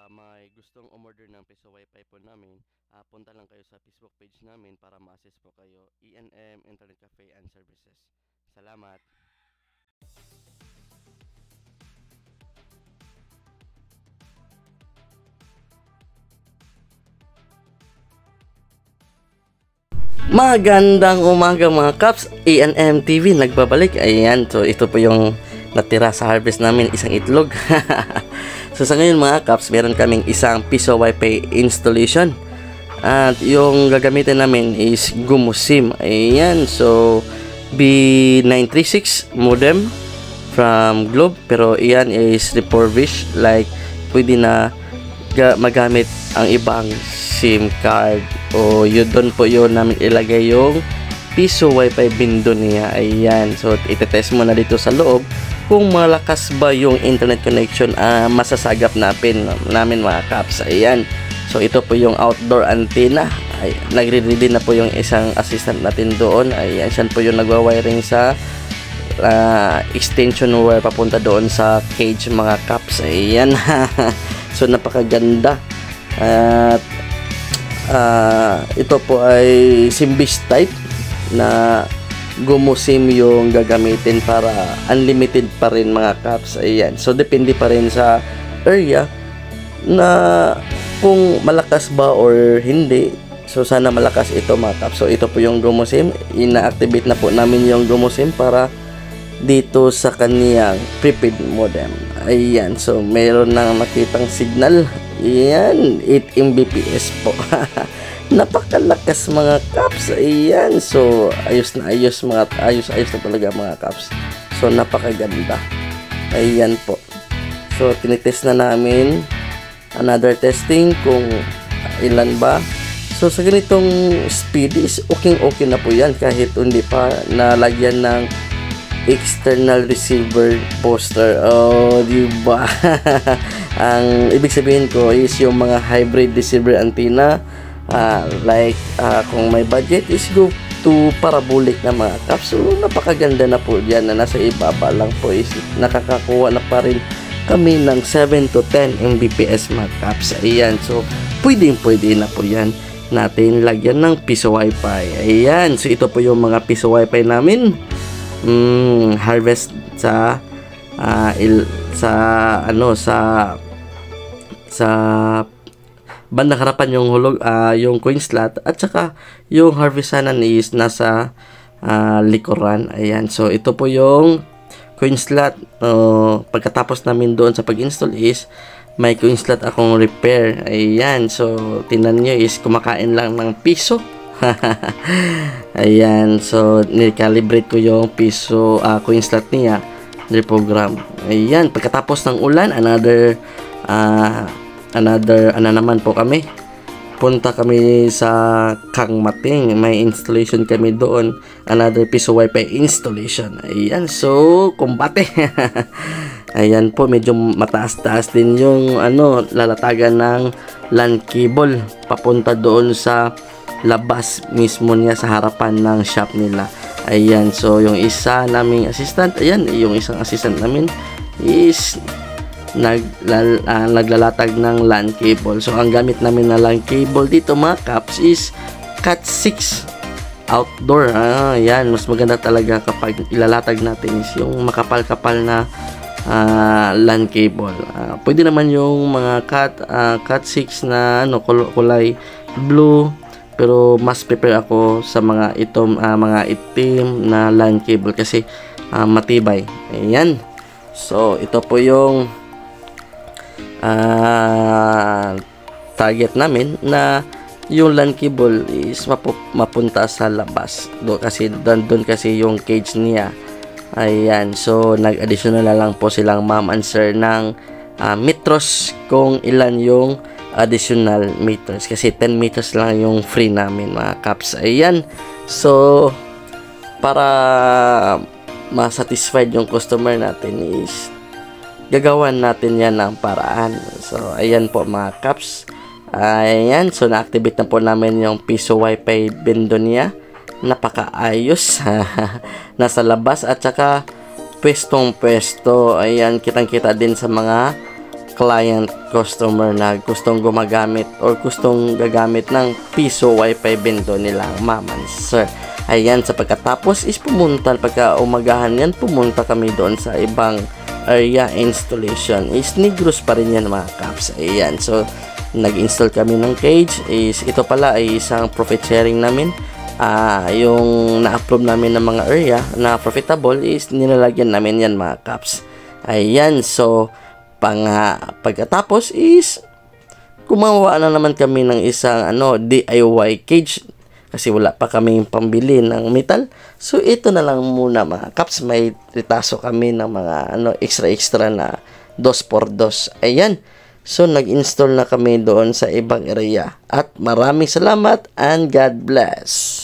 may gustong umorder ng piso wifi po namin, punta lang kayo sa Facebook page namin para ma-assist po kayo. ENM Internet Cafe and Services. Salamat! Magandang umaga mga Kaps, ENM TV nagbabalik. Ayan, so ito po yung natira sa harvest namin, isang itlog. So sa ngayon mga Kaps, meron kaming isang piso wifi installation. At yung gagamitin namin is Gumusim. Ayan, so B936 modem from Globe. Pero iyan is refurbished, like pwede na magamit ang ibang SIM card o yun, doon po yun namin ilagay yung piso wifi bindo niya. Ayan, so itetest mo na dito sa loob kung malakas ba yung internet connection masasagap namin mga Kaps. Ayan, so ito po yung outdoor antenna. Nagre-ready na po yung isang assistant natin doon. Ayan, siya po yung nagwa-wiring sa extension wire papunta doon sa cage mga Kaps. Ayan. So napakaganda. At ito po ay SIM-based type na Gumusim yung gagamitin para unlimited pa rin mga Kaps. Ayan, so depende pa rin sa area na kung malakas ba or hindi. So sana malakas ito mga Kaps. So ito po yung Gumusim, ina-activate na po namin yung Gumusim para dito sa kaniyang prepaid modem. Ayan, so meron nang makitang signal. Ayan, 8 Mbps po. Napakalakas mga Kaps. Ayan, so ayos na talaga mga Kaps. So napakaganda. Ayan po. So tinitest na namin, another testing kung ilan ba. So sa ganitong speed is okay na po yan kahit hindi pa nalagyan ng external receiver poster. Oh, diba? Ang ibig sabihin ko is yung mga hybrid receiver antenna, kung may budget is go to parabolic na mga Kaps. So napakaganda na po yan na nasa ibaba lang po is nakakakuha na pa rin kami ng 7 to 10 Mbps mga Kaps. Ayan, so pwede na po yan natin lagyan ng piso wifi. Ayan, so ito po yung mga piso wifi namin. Harvest sa bandang harapan yung hulog, yung coin slot, at saka yung harvestanan is nasa likuran. Ayan, so ito po yung coin slot. Pagkatapos namin doon sa pag-install is may coin slot akong repair. Ayan, so tinan nyo is kumakain lang ng piso. Ayan, so ni-calibrate ko yung piso coin slot niya, reprogram. Ayan, pagkatapos ng ulan, another naman po kami. Punta kami sa Kangmating, may installation kami doon, another piso wifi installation. Ayan, so kumbate. Ayan po, medyo mataas-taas din yung lalatagan ng LAN cable papunta doon sa labas mismo niya sa harapan ng shop nila. Ayan, so yung isa naming assistant, ayan, yung isang assistant namin is naglalatag ng LAN cable. So ang gamit namin na LAN cable dito mga Kaps is Cat6 outdoor. Ayan, mas maganda talaga kapag ilalatag natin is yung makapal-kapal na LAN cable. Pwede naman yung mga Cat6 na kulay blue, pero mas prepare ako sa mga itim na LAN cable kasi matibay. Ayan, so ito po yung target namin na yung LAN cable is mapunta sa labas doon kasi yung cage niya. Ayan, so nag-additional na lang po silang ma'am and sir ng meters kung ilan yung additional meters, kasi 10 meters lang yung free namin mga Kaps. Ayan, so para ma-satisfied yung customer natin is gagawan natin yan ng paraan. So ayan po mga Kaps. Ayan, so na-activate na po namin yung piso wifi bindo niya. Napakaayos. Nasa labas at saka pwestong pwesto. Ayan, kitang kita din sa mga client, customer na gustong gumagamit or gustong gagamit ng piso wifi bento nilang Maman Sir. Ayan, sa pagkatapos is pagka umagahan yan, pumunta kami doon sa ibang area installation. Is Negros pa rin yan mga kaps. Ayan, so nag-install kami ng cage. Is ito pala ay isang profit sharing namin. Yung na-upload namin ng mga area na profitable is nilalagyan namin yan mga kaps. Ayan, so pagkatapos is gumawa na naman kami ng isang DIY cage kasi wala pa kaming pambili ng metal. So ito na lang muna mga kaps, may ritaso kami ng mga extra na 2x2. Ayan, so nag-install na kami doon sa ibang area at maraming salamat and God bless.